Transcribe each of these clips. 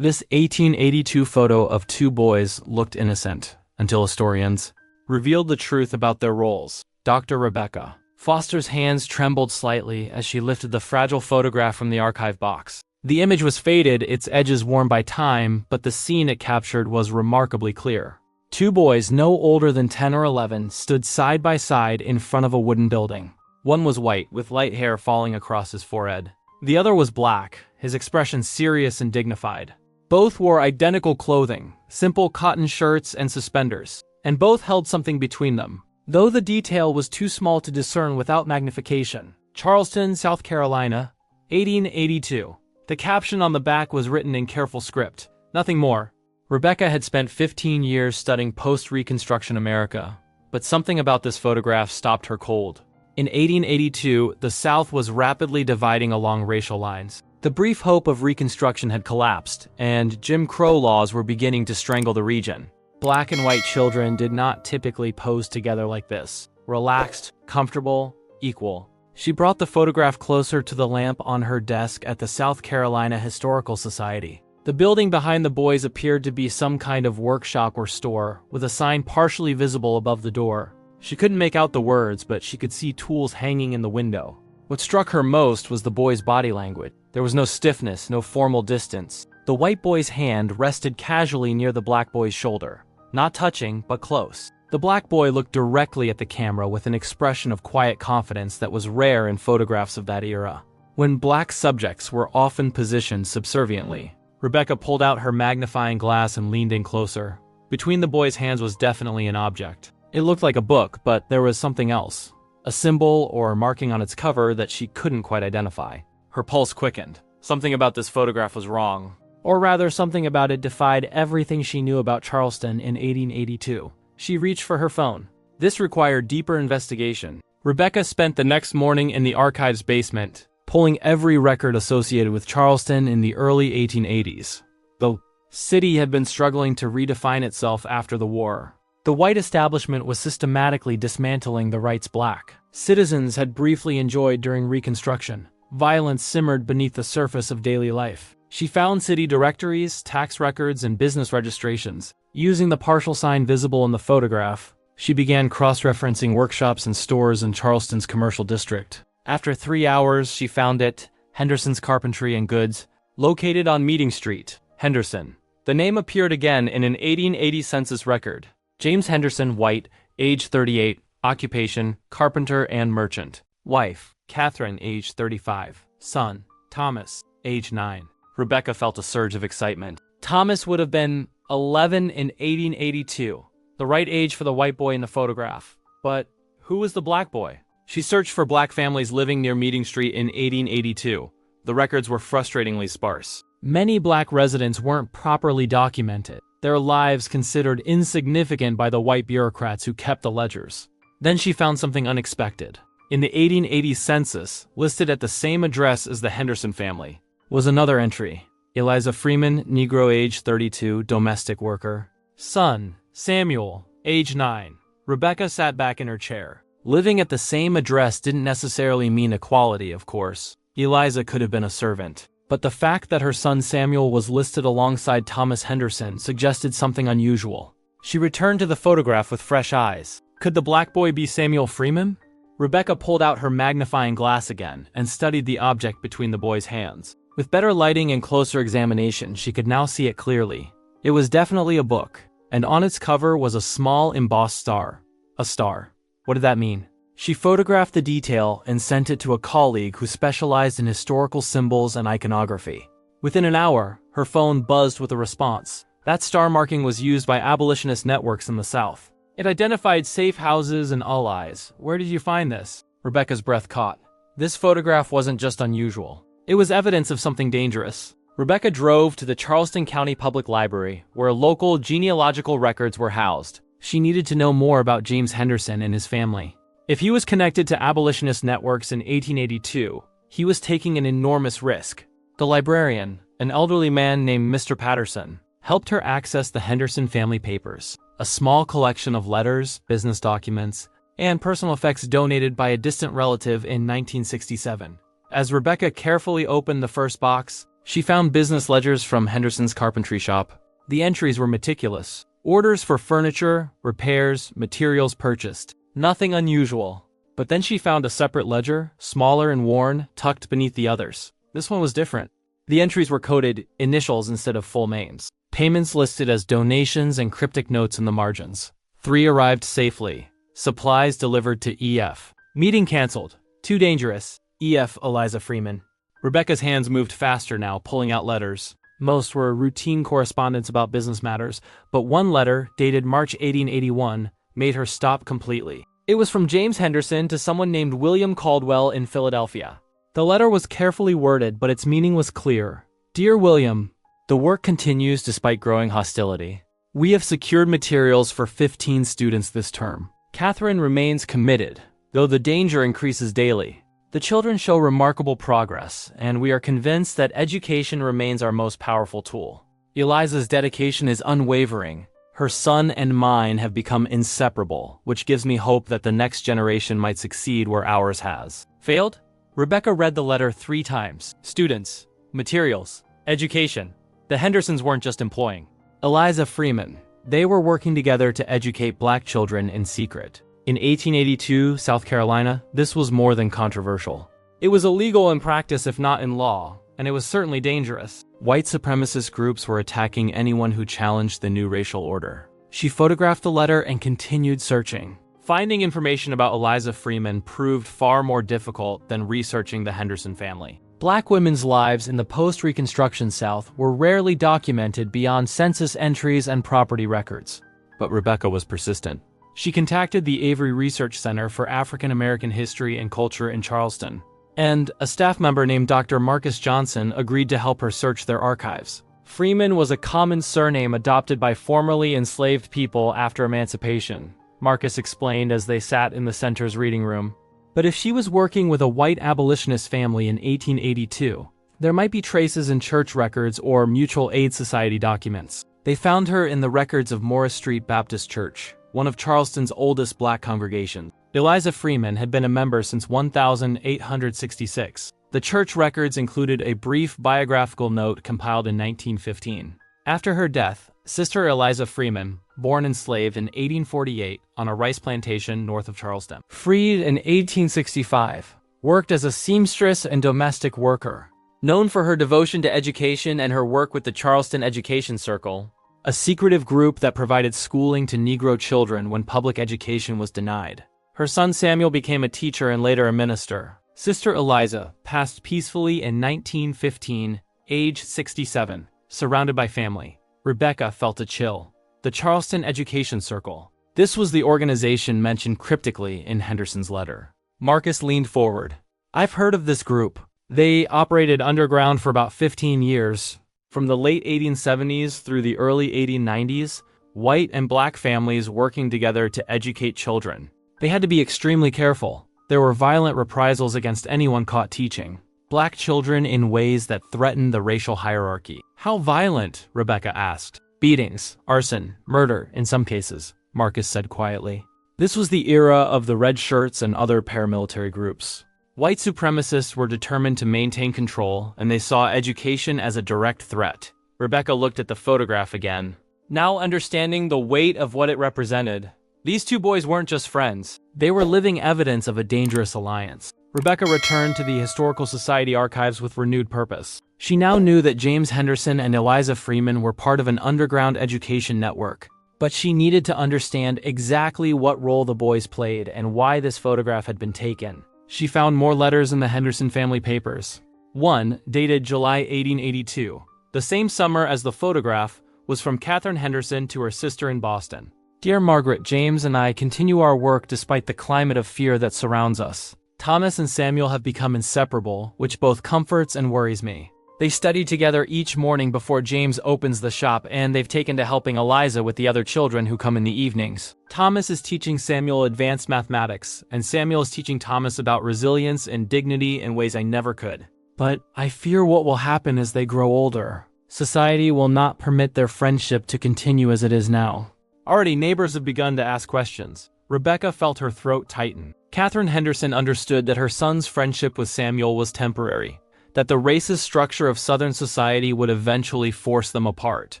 This 1882 photo of two boys looked innocent, until historians revealed the truth about their roles. Dr. Rebecca Foster's hands trembled slightly as she lifted the fragile photograph from the archive box. The image was faded, its edges worn by time, but the scene it captured was remarkably clear. Two boys, no older than 10 or 11, stood side by side in front of a wooden building. One was white, with light hair falling across his forehead. The other was black, his expression serious and dignified. Both wore identical clothing, simple cotton shirts and suspenders, and both held something between them, though the detail was too small to discern without magnification. Charleston, South Carolina, 1882. The caption on the back was written in careful script, nothing more. Rebecca had spent 15 years studying post-Reconstruction America, but something about this photograph stopped her cold. In 1882, the South was rapidly dividing along racial lines. The brief hope of Reconstruction had collapsed, and Jim Crow laws were beginning to strangle the region. Black and white children did not typically pose together like this. Relaxed, comfortable, equal. She brought the photograph closer to the lamp on her desk at the South Carolina Historical Society. The building behind the boys appeared to be some kind of workshop or store, with a sign partially visible above the door. She couldn't make out the words, but she could see tools hanging in the window. What struck her most was the boy's body language. There was no stiffness, no formal distance. The white boy's hand rested casually near the black boy's shoulder. Not touching, but close. The black boy looked directly at the camera with an expression of quiet confidence that was rare in photographs of that era, when black subjects were often positioned subserviently. Rebecca pulled out her magnifying glass and leaned in closer. Between the boy's hands was definitely an object. It looked like a book, but there was something else. A symbol or marking on its cover that she couldn't quite identify. Her pulse quickened. Something about this photograph was wrong. Or rather, something about it defied everything she knew about Charleston in 1882. She reached for her phone. This required deeper investigation. Rebecca spent the next morning in the archive's basement, pulling every record associated with Charleston in the early 1880s. The city had been struggling to redefine itself after the war. The white establishment was systematically dismantling the rights black citizens had briefly enjoyed during Reconstruction. Violence simmered beneath the surface of daily life. She found city directories, tax records, and business registrations. Using the partial sign visible in the photograph, she began cross-referencing workshops and stores in Charleston's commercial district. After 3 hours, she found it, Henderson's Carpentry and Goods, located on Meeting Street, Henderson. The name appeared again in an 1880 census record. James Henderson, white, age 38, occupation, carpenter and merchant. Wife, Catherine, age 35. Son, Thomas, age 9. Rebecca felt a surge of excitement. Thomas would have been 11 in 1882, the right age for the white boy in the photograph. But who was the black boy? She searched for black families living near Meeting Street in 1882. The records were frustratingly sparse. Many black residents weren't properly documented, their lives considered insignificant by the white bureaucrats who kept the ledgers. Then she found something unexpected. In the 1880 census, listed at the same address as the Henderson family, was another entry. Eliza Freeman, Negro, age 32, domestic worker. Son, Samuel, age 9. Rebecca sat back in her chair. Living at the same address didn't necessarily mean equality, of course. Eliza could have been a servant. But the fact that her son Samuel was listed alongside Thomas Henderson suggested something unusual. She returned to the photograph with fresh eyes. Could the black boy be Samuel Freeman? Rebecca pulled out her magnifying glass again and studied the object between the boy's hands. With better lighting and closer examination, she could now see it clearly. It was definitely a book, and on its cover was a small embossed star. A star. What did that mean? She photographed the detail and sent it to a colleague who specialized in historical symbols and iconography. Within an hour, her phone buzzed with a response. That star marking was used by abolitionist networks in the South. It identified safe houses and allies. Where did you find this? Rebecca's breath caught. This photograph wasn't just unusual. It was evidence of something dangerous. Rebecca drove to the Charleston County Public Library, where local genealogical records were housed. She needed to know more about James Henderson and his family. If he was connected to abolitionist networks in 1882, he was taking an enormous risk. The librarian, an elderly man named Mr. Patterson, helped her access the Henderson family papers, a small collection of letters, business documents, and personal effects donated by a distant relative in 1967. As Rebecca carefully opened the first box, She found business ledgers from Henderson's carpentry shop. The entries were meticulous. Orders for furniture, repairs, materials purchased. Nothing unusual. But then she found a separate ledger, smaller and worn, tucked beneath the others. This one was different. The entries were coded initials instead of full names. Payments listed as donations and cryptic notes in the margins. 3 arrived safely. Supplies delivered to EF. Meeting canceled. Too dangerous. EF Eliza Freeman. Rebecca's hands moved faster now, pulling out letters. Most were routine correspondence about business matters, but one letter, dated March 1881, made her stop completely. It was from James Henderson to someone named William Caldwell in Philadelphia. The letter was carefully worded, but its meaning was clear. Dear William, the work continues despite growing hostility. We have secured materials for 15 students this term. Catherine remains committed, though the danger increases daily. The children show remarkable progress, and we are convinced that education remains our most powerful tool. Eliza's dedication is unwavering. Her son and mine have become inseparable, which gives me hope that the next generation might succeed where ours has. Failed? Rebecca read the letter 3 times. Students, materials, education. The Hendersons weren't just employing Eliza Freeman. They were working together to educate black children in secret. In 1882, South Carolina, this was more than controversial. It was illegal in practice if not in law, and it was certainly dangerous. White supremacist groups were attacking anyone who challenged the new racial order. She photographed the letter and continued searching. Finding information about Eliza Freeman proved far more difficult than researching the Henderson family. Black women's lives in the post-Reconstruction South were rarely documented beyond census entries and property records. But Rebecca was persistent. She contacted the Avery Research Center for African American History and Culture in Charleston, and a staff member named Dr. Marcus Johnson agreed to help her search their archives. Freeman was a common surname adopted by formerly enslaved people after emancipation, Marcus explained as they sat in the center's reading room. But if she was working with a white abolitionist family in 1882, there might be traces in church records or Mutual Aid Society documents. They found her in the records of Morris Street Baptist Church, one of Charleston's oldest black congregations. Eliza Freeman had been a member since 1866. The church records included a brief biographical note compiled in 1915. After her death, Sister Eliza Freeman, born enslaved in 1848 on a rice plantation north of Charleston, freed in 1865, worked as a seamstress and domestic worker. Known for her devotion to education and her work with the Charleston Education Circle, a secretive group that provided schooling to Negro children when public education was denied. Her son Samuel became a teacher and later a minister. Sister Eliza passed peacefully in 1915, age 67, surrounded by family. Rebecca felt a chill. The Charleston Education Circle. This was the organization mentioned cryptically in Henderson's letter. Marcus leaned forward. I've heard of this group. They operated underground for about 15 years. From the late 1870s through the early 1890s, white and black families working together to educate children. They had to be extremely careful. There were violent reprisals against anyone caught teaching black children in ways that threatened the racial hierarchy. How violent? Rebecca asked. Beatings, arson, murder in some cases, Marcus said quietly. This was the era of the red shirts and other paramilitary groups. White supremacists were determined to maintain control, and they saw education as a direct threat. Rebecca looked at the photograph again, now understanding the weight of what it represented. These 2 boys weren't just friends. They were living evidence of a dangerous alliance. Rebecca returned to the Historical Society archives with renewed purpose. She now knew that James Henderson and Eliza Freeman were part of an underground education network. But she needed to understand exactly what role the boys played and why this photograph had been taken. She found more letters in the Henderson family papers. One, dated July 1882, the same summer as the photograph, was from Catherine Henderson to her sister in Boston. Dear Margaret, James and I continue our work despite the climate of fear that surrounds us. Thomas and Samuel have become inseparable, which both comforts and worries me. They study together each morning before James opens the shop, and they've taken to helping Eliza with the other children who come in the evenings. Thomas is teaching Samuel advanced mathematics, and Samuel is teaching Thomas about resilience and dignity in ways I never could. But I fear what will happen as they grow older. Society will not permit their friendship to continue as it is now. Already neighbors have begun to ask questions. Rebecca felt her throat tighten. Catherine Henderson understood that her son's friendship with Samuel was temporary. that the racist structure of Southern society would eventually force them apart.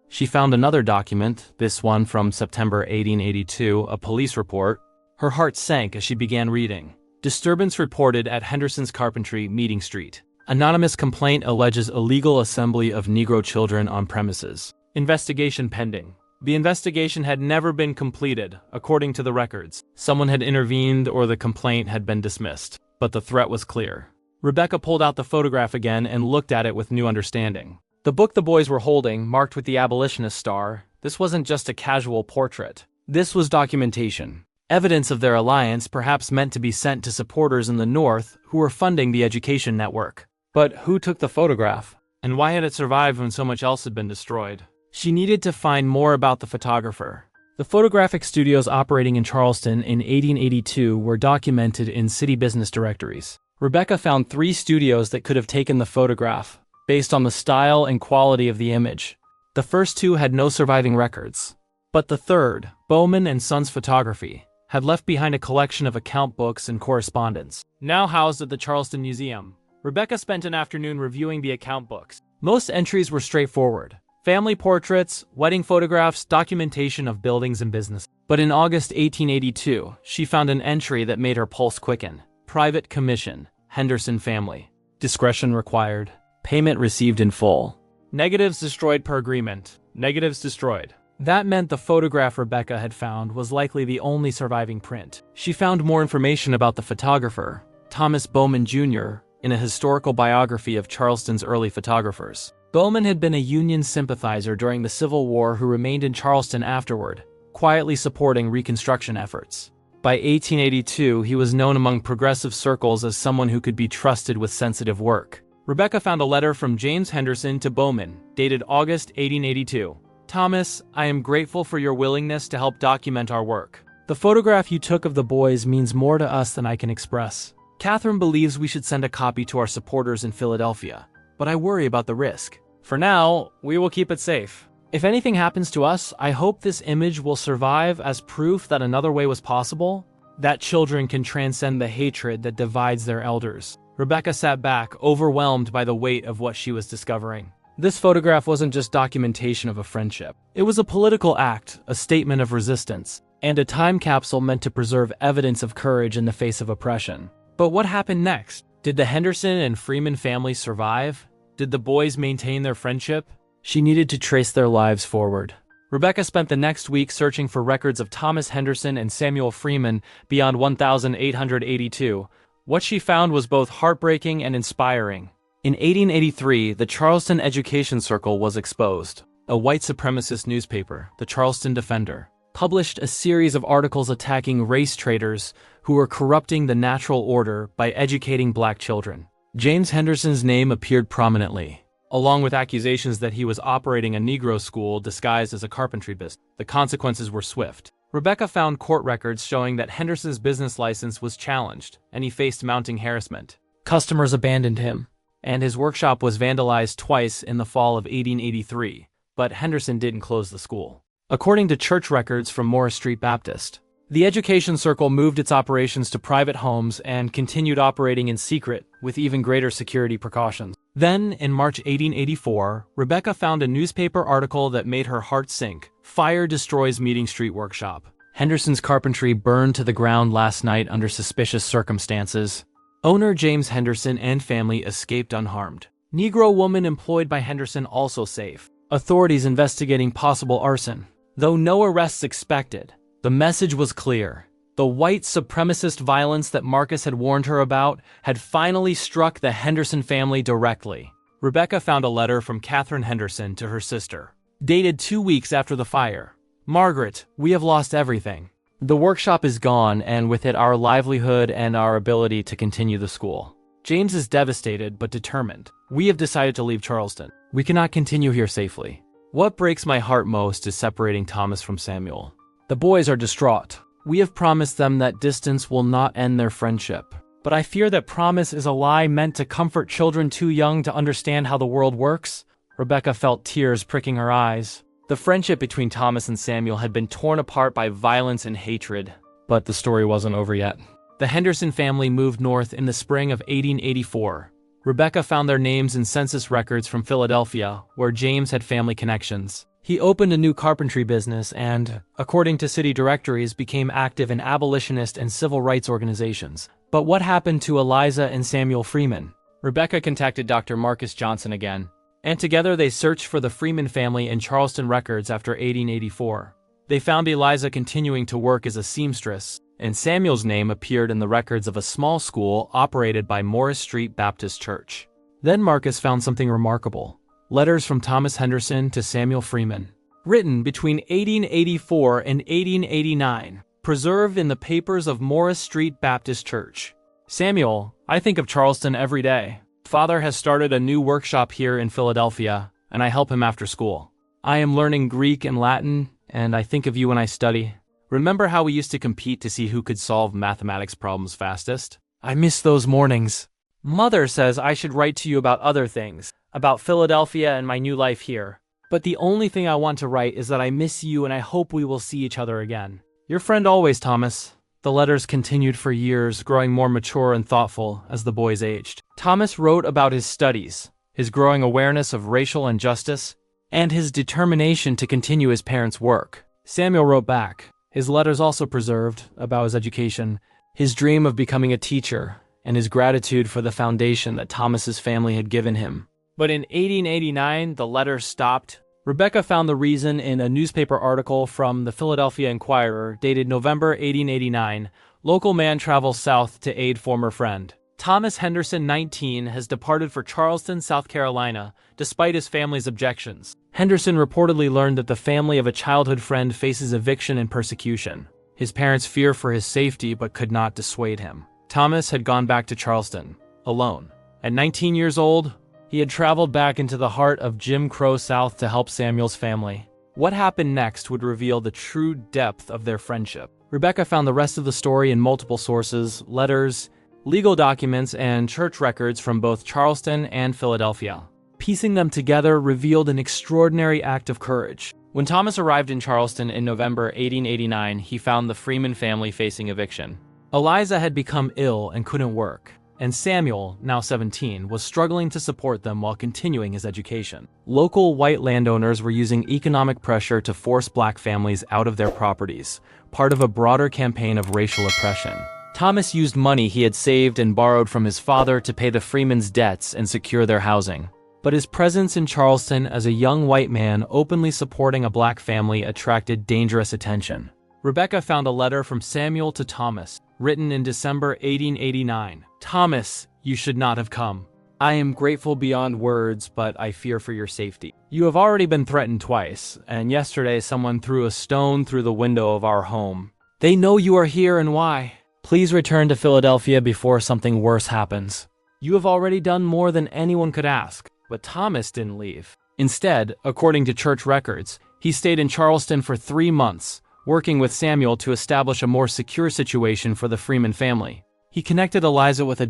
She found another document, this one from September 1882, a police report. Her heart sank as she began reading. Disturbance reported at Henderson's Carpentry, Meeting Street. Anonymous complaint alleges illegal assembly of Negro children on premises. Investigation pending. The investigation had never been completed, according to the records. Someone had intervened or the complaint had been dismissed. But the threat was clear. Rebecca pulled out the photograph again and looked at it with new understanding. The book the boys were holding, marked with the abolitionist star, this wasn't just a casual portrait. This was documentation. Evidence of their alliance, perhaps meant to be sent to supporters in the North who were funding the education network. But who took the photograph? And why had it survived when so much else had been destroyed? She needed to find more about the photographer. The photographic studios operating in Charleston in 1882 were documented in city business directories. Rebecca found 3 studios that could have taken the photograph, based on the style and quality of the image. The first 2 had no surviving records. But the third, Bowman and Sons Photography, had left behind a collection of account books and correspondence. Now housed at the Charleston Museum, Rebecca spent an afternoon reviewing the account books. Most entries were straightforward. Family portraits, wedding photographs, documentation of buildings and business. But in August 1882, she found an entry that made her pulse quicken. Private commission, Henderson family. Discretion required. Payment received in full. Negatives destroyed per agreement. Negatives destroyed. That meant the photograph Rebecca had found was likely the only surviving print. She found more information about the photographer, Thomas Bowman Jr., in a historical biography of Charleston's early photographers. Bowman had been a Union sympathizer during the Civil War who remained in Charleston afterward, quietly supporting Reconstruction efforts. By 1882, he was known among progressive circles as someone who could be trusted with sensitive work. Rebecca found a letter from James Henderson to Bowman, dated August 1882. Thomas, I am grateful for your willingness to help document our work. The photograph you took of the boys means more to us than I can express. Catherine believes we should send a copy to our supporters in Philadelphia, but I worry about the risk. For now, we will keep it safe. If anything happens to us, I hope this image will survive as proof that another way was possible, that children can transcend the hatred that divides their elders. Rebecca sat back, overwhelmed by the weight of what she was discovering. This photograph wasn't just documentation of a friendship. It was a political act, a statement of resistance, and a time capsule meant to preserve evidence of courage in the face of oppression. But what happened next? Did the Henderson and Freeman families survive? Did the boys maintain their friendship? She needed to trace their lives forward. Rebecca spent the next week searching for records of Thomas Henderson and Samuel Freeman beyond 1882. What she found was both heartbreaking and inspiring. In 1883, the Charleston Education Circle was exposed. A white supremacist newspaper, the Charleston Defender, published a series of articles attacking race traitors who were corrupting the natural order by educating black children. James Henderson's name appeared prominently, along with accusations that he was operating a Negro school disguised as a carpentry business. The consequences were swift. Rebecca found court records showing that Henderson's business license was challenged, and he faced mounting harassment. Customers abandoned him, and his workshop was vandalized twice in the fall of 1883, but Henderson didn't close the school. According to church records from Morris Street Baptist, the Education Circle moved its operations to private homes and continued operating in secret with even greater security precautions. Then, in March 1884, Rebecca found a newspaper article that made her heart sink. Fire destroys Meeting Street workshop. Henderson's carpentry burned to the ground last night under suspicious circumstances. Owner James Henderson and family escaped unharmed. Negro woman employed by Henderson also safe. Authorities investigating possible arson. Though no arrests expected, the message was clear. The white supremacist violence that Marcus had warned her about had finally struck the Henderson family directly. Rebecca found a letter from Catherine Henderson to her sister, dated 2 weeks after the fire. Margaret, we have lost everything. The workshop is gone, and with it our livelihood and our ability to continue the school. James is devastated but determined. We have decided to leave Charleston. We cannot continue here safely. What breaks my heart most is separating Thomas from Samuel. The boys are distraught. We have promised them that distance will not end their friendship. But I fear that promise is a lie meant to comfort children too young to understand how the world works. Rebecca felt tears pricking her eyes. The friendship between Thomas and Samuel had been torn apart by violence and hatred. But the story wasn't over yet. The Henderson family moved north in the spring of 1884. Rebecca found their names in census records from Philadelphia, where James had family connections. He opened a new carpentry business and, according to city directories, became active in abolitionist and civil rights organizations. But what happened to Eliza and Samuel Freeman? Rebecca contacted Dr. Marcus Johnson again, and together they searched for the Freeman family in Charleston records after 1884. They found Eliza continuing to work as a seamstress, and Samuel's name appeared in the records of a small school operated by Morris Street Baptist Church. Then Marcus found something remarkable: letters from Thomas Henderson to Samuel Freeman, written between 1884 and 1889, preserved in the papers of Morris Street Baptist Church. Samuel, I think of Charleston every day. Father has started a new workshop here in Philadelphia, and I help him after school. I am learning Greek and Latin, and I think of you when I study. Remember how we used to compete to see who could solve mathematics problems fastest? I miss those mornings. Mother says I should write to you about other things, about Philadelphia and my new life here. But the only thing I want to write is that I miss you and I hope we will see each other again. Your friend always, Thomas. The letters continued for years, growing more mature and thoughtful as the boys aged. Thomas wrote about his studies, his growing awareness of racial injustice, and his determination to continue his parents' work. Samuel wrote back, his letters also preserved, about his education, his dream of becoming a teacher, and his gratitude for the foundation that Thomas's family had given him. But in 1889, the letters stopped. Rebecca found the reason in a newspaper article from the Philadelphia Inquirer dated November 1889. Local man travels south to aid former friend. Thomas Henderson, 19, has departed for Charleston, South Carolina, despite his family's objections. Henderson reportedly learned that the family of a childhood friend faces eviction and persecution. His parents fear for his safety but could not dissuade him. Thomas had gone back to Charleston, alone. At 19 years old, he had traveled back into the heart of Jim Crow South to help Samuel's family. What happened next would reveal the true depth of their friendship. Rebecca found the rest of the story in multiple sources, letters, legal documents, and church records from both Charleston and Philadelphia. Piecing them together revealed an extraordinary act of courage. When Thomas arrived in Charleston in November 1889, he found the Freeman family facing eviction. Eliza had become ill and couldn't work, and Samuel, now 17, was struggling to support them while continuing his education. Local white landowners were using economic pressure to force black families out of their properties, part of a broader campaign of racial oppression. Thomas used money he had saved and borrowed from his father to pay the Freemans' debts and secure their housing. But his presence in Charleston as a young white man openly supporting a black family attracted dangerous attention. Rebecca found a letter from Samuel to Thomas, written in December 1889. Thomas, you should not have come. I am grateful beyond words, but I fear for your safety. You have already been threatened twice, and yesterday someone threw a stone through the window of our home. They know you are here and why. Please return to Philadelphia before something worse happens. You have already done more than anyone could ask. But Thomas didn't leave. Instead, according to church records, he stayed in Charleston for 3 months, working with Samuel to establish a more secure situation for the Freeman family. He connected Eliza with a